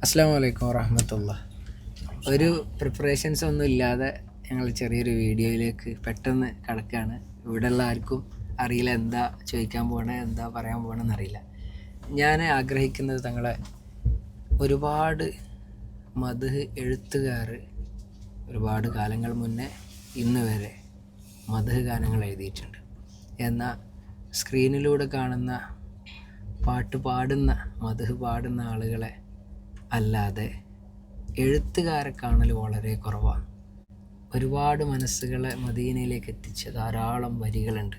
അസ്സലാമു അലൈക്കും വറഹ്മത്തുള്ളാഹി. ഒരു പ്രിപ്പറേഷൻസ് ഒന്നും ഇല്ലാതെ ഞങ്ങൾ ചെറിയൊരു വീഡിയോയിലേക്ക് പെട്ടെന്ന് കടക്കുകയാണ്. ഇവിടെയുള്ള ആർക്കും അറിയില്ല എന്താ ചോദിക്കാൻ പോകണേ, എന്താ പറയാൻ പോകണമെന്ന് അറിയില്ല. ഞാൻ ആഗ്രഹിക്കുന്നത് തങ്ങളെ ഒരുപാട് മദ്ഹ് എഴുത്തുകാർ ഒരുപാട് കാലങ്ങൾ മുന്നേ ഇന്ന് വരെ മദ്ഹ് ഗാനങ്ങൾ എഴുതിയിട്ടുണ്ട്. എന്നാൽ സ്ക്രീനിലൂടെ കാണുന്ന പാട്ട് പാടുന്ന മദ്ഹ് പാടുന്ന ആളുകളെ അല്ലാതെ എഴുത്തുകാരെ കാണൽ വളരെ കുറവാണ്. ഒരുപാട് മനസ്സുകളെ മദീനയിലേക്ക് എത്തിച്ച ധാരാളം വരികളുണ്ട്.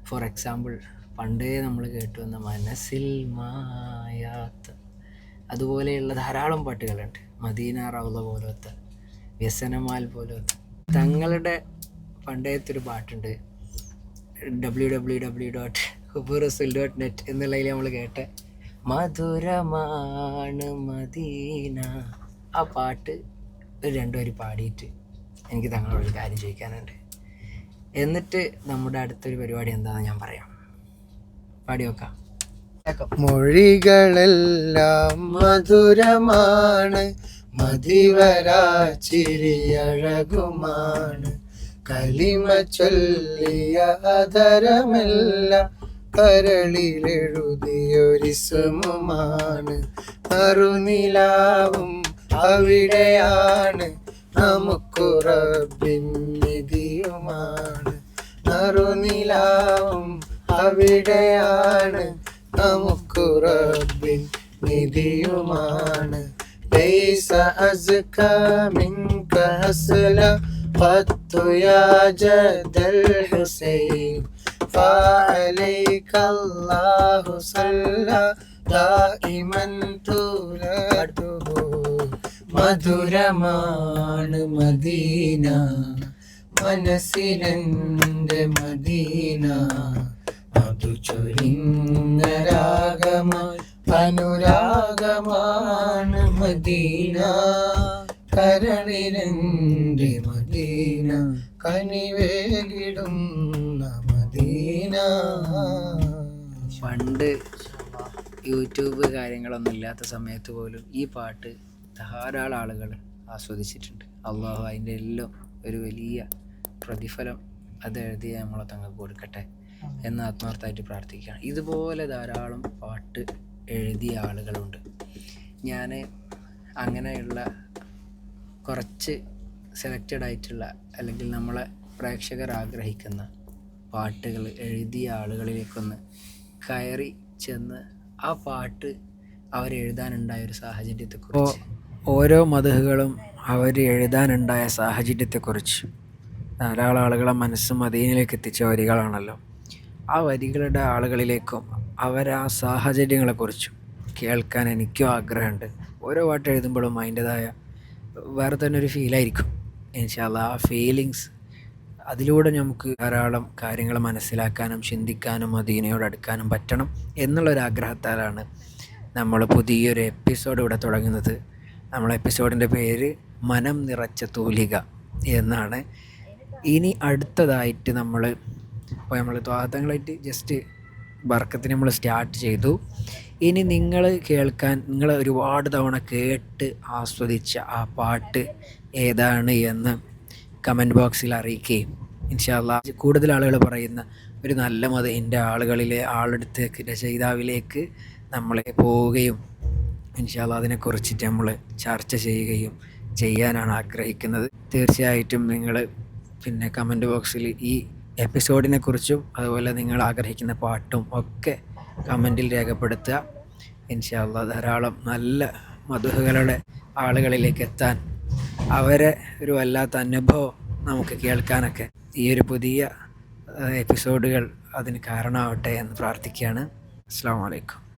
ഫോർ എക്സാമ്പിൾ, പണ്ടേ നമ്മൾ കേട്ടു വന്ന മനസ്സിൽ മായാത്ത, അതുപോലെയുള്ള ധാരാളം പാട്ടുകളുണ്ട്. മദീന റൗള പോലത്തെ, വ്യസനമാൽ പോലത്തെ. തങ്ങളുടെ പണ്ടേത്തെ ഒരു പാട്ടുണ്ട്, www.huburrasul.net എന്നുള്ളതിൽ നമ്മൾ കേട്ട മധുരമാണ് മദീന. ആ പാട്ട് ഒരു രണ്ടുപേര് പാടിയിട്ട് എനിക്ക് തങ്ങളോടൊരു കാര്യം ചോദിക്കാനുണ്ട്. എന്നിട്ട് നമ്മുടെ അടുത്തൊരു പരിപാടി എന്താണെന്ന് ഞാൻ പറയാം. പാടി നോക്കാം. മൊഴികളെല്ലാം മധുരമാണ്, മതിവരാ ചിരിയഴകുമാണ്, കലിമ ചൊല്ലിയ അധരമെല്ലാം കരളിലെഴുതിയൊരിസുമാണ്, മറുനിലാവും അവിടെയാണ്, നമുക്കു റബ്ബിൻ നിധിയുമാണ്, മറുനിലാവും അവിടെയാണ്, നമുക്കു റബ്ബിൻ നിധിയുമാണ്. ലൈസ അസ്ക മിൻക അസ്ല ഖത്തു യാ ജദൽ ഹുസൈൻ, فعليك الله صلى دائما طولته. മധുരമാണ് മദീന, മനസ്സിലെന്റെ മദീന, മധു ചൊരിഞ്ഞ രാഗമായി അനുരാഗമാണ് മദീന, കരളിലെന്റെ മദീന, കനിവേകിടുന്ന മദീന. പണ്ട് യൂട്യൂബ് കാര്യങ്ങളൊന്നും ഇല്ലാത്ത സമയത്ത് പോലും ഈ പാട്ട് ധാരാളം ആളുകൾ ആസ്വദിച്ചിട്ടുണ്ട്. അള്ളാഹു അതിൻ്റെ എല്ലാം ഒരു വലിയ പ്രതിഫലം അത് എഴുതിയ നമ്മളെ തങ്ങൾക്ക് കൊടുക്കട്ടെ എന്ന് ആത്മാർത്ഥമായിട്ട് പ്രാർത്ഥിക്കുകയാണ്. ഇതുപോലെ ധാരാളം പാട്ട് എഴുതിയ ആളുകളുണ്ട്. ഞാൻ അങ്ങനെയുള്ള കുറച്ച് സെലക്റ്റഡ് ആയിട്ടുള്ള, അല്ലെങ്കിൽ നമ്മളെ പ്രേക്ഷകർ ആഗ്രഹിക്കുന്ന പാട്ടുകൾ എഴുതിയ ആളുകളിലേക്കൊന്ന് കയറി ചെന്ന് ആ പാട്ട് അവരെഴുതാനുണ്ടായ ഒരു സാഹചര്യത്തെക്കുറിച്ച്, ഓരോ മദ്ഹുകളും അവർ എഴുതാനുണ്ടായ സാഹചര്യത്തെക്കുറിച്ച് ധാരാളം ആളുകളെ മനസ്സ് മദീനയിലേക്ക് എത്തിച്ച വരികളാണല്ലോ. ആ വരികളുടെ ആളുകളിലേക്കും ആ സാഹചര്യങ്ങളെക്കുറിച്ചും കേൾക്കാൻ എനിക്കും ആഗ്രഹമുണ്ട്. ഓരോ പാട്ട് എഴുതുമ്പോഴും അതിൻ്റെതായ വേറെ തന്നെ ഒരു ഫീലായിരിക്കും. ഇൻഷാ അല്ലാഹ് ആ ഫീലിങ്സ് അതിലൂടെ നമുക്ക് ധാരാളം കാര്യങ്ങൾ മനസ്സിലാക്കാനും ചിന്തിക്കാനും മദീനയോട് അടുക്കാനും പറ്റണം എന്നുള്ളൊരാഗ്രഹത്താലാണ് നമ്മൾ പുതിയൊരു എപ്പിസോഡ് ഇവിടെ തുടങ്ങുന്നത്. നമ്മളെ എപ്പിസോഡിൻ്റെ പേര് മനം നിറച്ച തൂലിക എന്നാണ്. ഇനി അടുത്തതായിട്ട് നമ്മൾ ത്വാഹങ്ങളായിട്ട് ജസ്റ്റ് ബർക്കത്തിന് നമ്മൾ സ്റ്റാർട്ട് ചെയ്തു. ഇനി നിങ്ങൾ ഒരുപാട് തവണ കേട്ട് ആസ്വദിച്ച ആ പാട്ട് ഏതാണ് എന്ന് കമൻറ്റ് ബോക്സിൽ അറിയിക്കുകയും ഇൻഷാ അല്ലാഹ് കൂടുതൽ ആളുകൾ പറയുന്ന ഒരു നല്ല മദ്ഹിൻ്റെ ആളെടുത്തേക്ക് രചയിതാവിലേക്ക് നമ്മൾ പോവുകയും ഇൻഷാ അല്ലാഹ് അതിനെക്കുറിച്ചിട്ട് നമ്മൾ ചർച്ച ചെയ്യുകയും ചെയ്യാനാണ് ആഗ്രഹിക്കുന്നത്. തീർച്ചയായിട്ടും നിങ്ങൾ കമൻറ്റ് ബോക്സിൽ ഈ എപ്പിസോഡിനെ കുറിച്ചും അതുപോലെ നിങ്ങൾ ആഗ്രഹിക്കുന്ന പാട്ടും ഒക്കെ കമൻറ്റിൽ രേഖപ്പെടുത്തുക. ഇൻഷാ അല്ലാഹ് ധാരാളം നല്ല മദ്ഹുകളുടെ ആളുകളിലേക്ക് എത്താൻ, അവരെ ഒരു വല്ലാത്ത അനുഭവം നമുക്ക് കേൾക്കാനൊക്കെ ഈ ഒരു പുതിയ എപ്പിസോഡുകൾ അതിന് കാരണമാവട്ടെ എന്ന് പ്രാർത്ഥിക്കുകയാണ്. അസ്സലാമു അലൈക്കും.